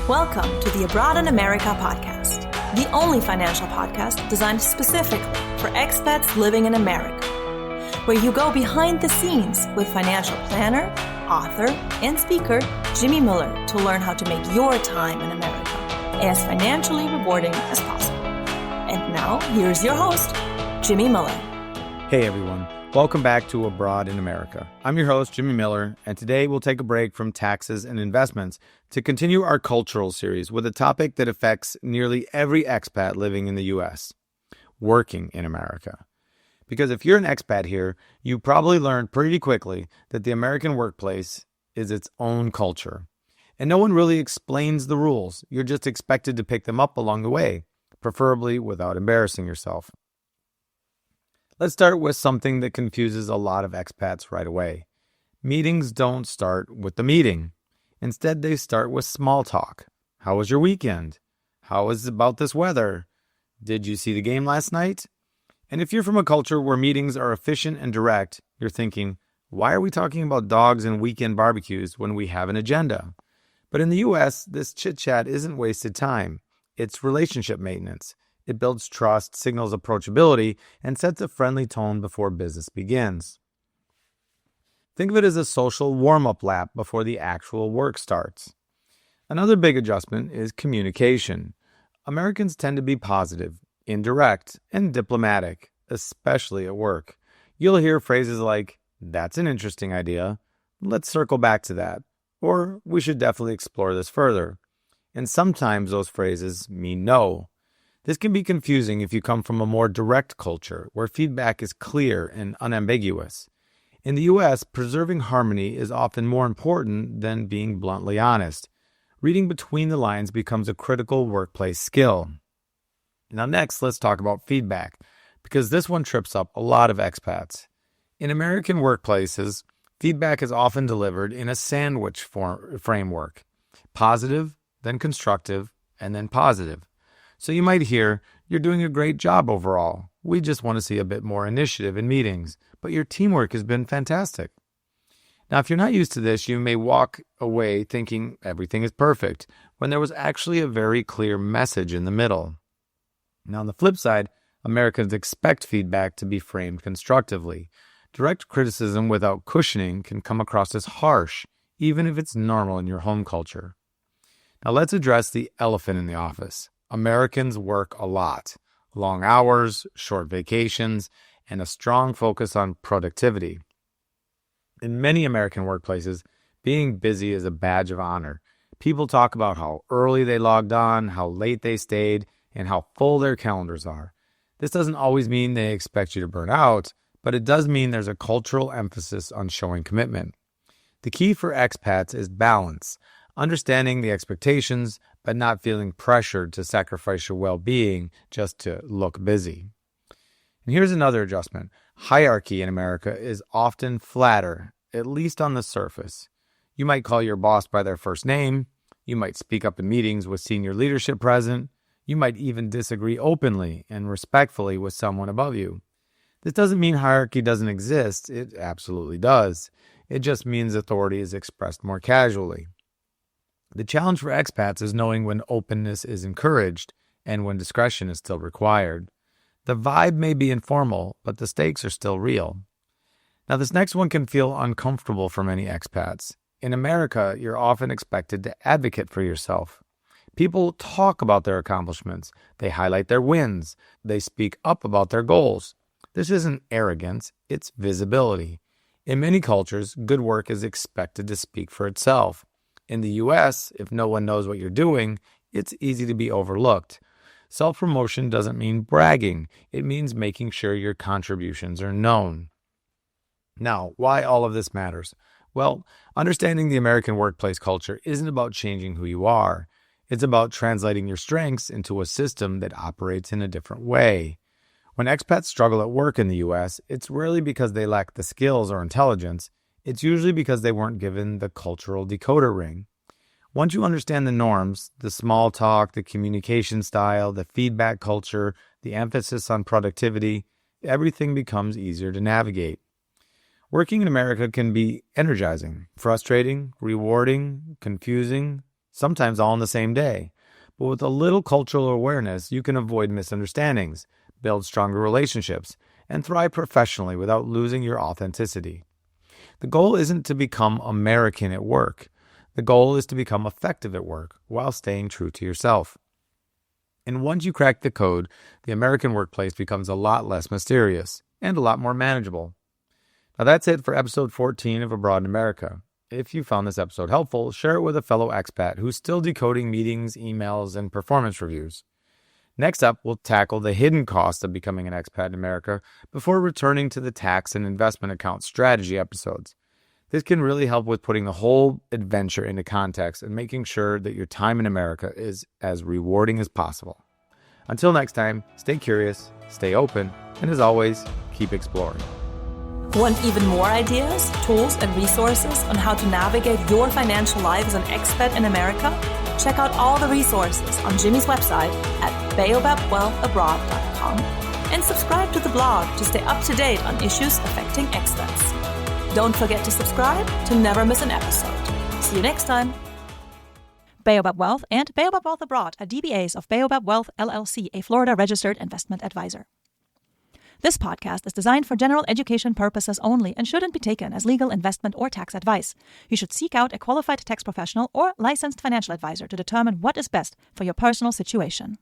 Welcome to the Abroad in America podcast, the only financial podcast designed specifically for expats living in America, where you go behind the scenes with financial planner, author, and speaker Jimmy Miller to learn how to make your time in America as financially rewarding as possible. And now, here's your host, Jimmy Miller. Hey everyone, welcome back to Abroad in America. I'm your host, Jimmy Miller, and today we'll take a break from taxes and investments to continue our cultural series with a topic that affects nearly every expat living in the U.S., working in America. Because if you're an expat here, you probably learned pretty quickly that the American workplace is its own culture. And no one really explains the rules. You're just expected to pick them up along the way, preferably without embarrassing yourself. Let's start with something that confuses a lot of expats right away. Meetings don't start with the meeting. Instead, they start with small talk. How was your weekend? How was about this weather? Did you see the game last night? And if you're from a culture where meetings are efficient and direct, you're thinking, why are we talking about dogs and weekend barbecues when we have an agenda? But in the U.S., this chit-chat isn't wasted time. It's relationship maintenance. It builds trust, signals approachability, and sets a friendly tone before business begins. Think of it as a social warm-up lap before the actual work starts. Another big adjustment is communication. Americans tend to be positive, indirect, and diplomatic, especially at work. You'll hear phrases like, "That's an interesting idea. Let's circle back to that." Or, "We should definitely explore this further." And sometimes those phrases mean no. This can be confusing if you come from a more direct culture where feedback is clear and unambiguous. In the U.S., preserving harmony is often more important than being bluntly honest. Reading between the lines becomes a critical workplace skill. Now next, let's talk about feedback, because this one trips up a lot of expats. In American workplaces, feedback is often delivered in a sandwich framework. Positive, then constructive, and then positive. So you might hear, "You're doing a great job overall. We just want to see a bit more initiative in meetings, but your teamwork has been fantastic." Now, if you're not used to this, you may walk away thinking everything is perfect, when there was actually a very clear message in the middle. Now, on the flip side, Americans expect feedback to be framed constructively. Direct criticism without cushioning can come across as harsh, even if it's normal in your home culture. Now, let's address the elephant in the office. Americans work a lot. Long hours, short vacations, and a strong focus on productivity. In many American workplaces, being busy is a badge of honor. People talk about how early they logged on, how late they stayed, and how full their calendars are. This doesn't always mean they expect you to burn out, but it does mean there's a cultural emphasis on showing commitment. The key for expats is balance, understanding the expectations, but not feeling pressured to sacrifice your well-being just to look busy. And here's another adjustment. Hierarchy in America is often flatter, at least on the surface. You might call your boss by their first name. You might speak up in meetings with senior leadership present. You might even disagree openly and respectfully with someone above you. This doesn't mean hierarchy doesn't exist. It absolutely does. It just means authority is expressed more casually. The challenge for expats is knowing when openness is encouraged and when discretion is still required. The vibe may be informal, but the stakes are still real. Now, this next one can feel uncomfortable for many expats. In America, you're often expected to advocate for yourself. People talk about their accomplishments. They highlight their wins. They speak up about their goals. This isn't arrogance, it's visibility. In many cultures, good work is expected to speak for itself. In the U.S., if no one knows what you're doing, it's easy to be overlooked. Self-promotion doesn't mean bragging. It means making sure your contributions are known. Now, why all of this matters? Well, understanding the American workplace culture isn't about changing who you are. It's about translating your strengths into a system that operates in a different way. When expats struggle at work in the U.S., it's rarely because they lack the skills or intelligence. It's usually because they weren't given the cultural decoder ring. Once you understand the norms, the small talk, the communication style, the feedback culture, the emphasis on productivity, everything becomes easier to navigate. Working in America can be energizing, frustrating, rewarding, confusing, sometimes all in the same day. But with a little cultural awareness, you can avoid misunderstandings, build stronger relationships, and thrive professionally without losing your authenticity. The goal isn't to become American at work. The goal is to become effective at work while staying true to yourself. And once you crack the code, the American workplace becomes a lot less mysterious and a lot more manageable. Now that's it for episode 14 of Abroad in America. If you found this episode helpful, share it with a fellow expat who's still decoding meetings, emails, and performance reviews. Next up, we'll tackle the hidden cost of becoming an expat in America before returning to the tax and investment account strategy episodes. This can really help with putting the whole adventure into context and making sure that your time in America is as rewarding as possible. Until next time, stay curious, stay open, and as always, keep exploring. Want even more ideas, tools, and resources on how to navigate your financial life as an expat in America? Check out all the resources on Jimmy's website at baobabwealthabroad.com and subscribe to the blog to stay up to date on issues affecting expats. Don't forget to subscribe to never miss an episode. See you next time. Baobab Wealth and Baobab Wealth Abroad are DBAs of Baobab Wealth LLC, a Florida-registered investment advisor. This podcast is designed for general education purposes only and shouldn't be taken as legal, investment, or tax advice. You should seek out a qualified tax professional or licensed financial advisor to determine what is best for your personal situation.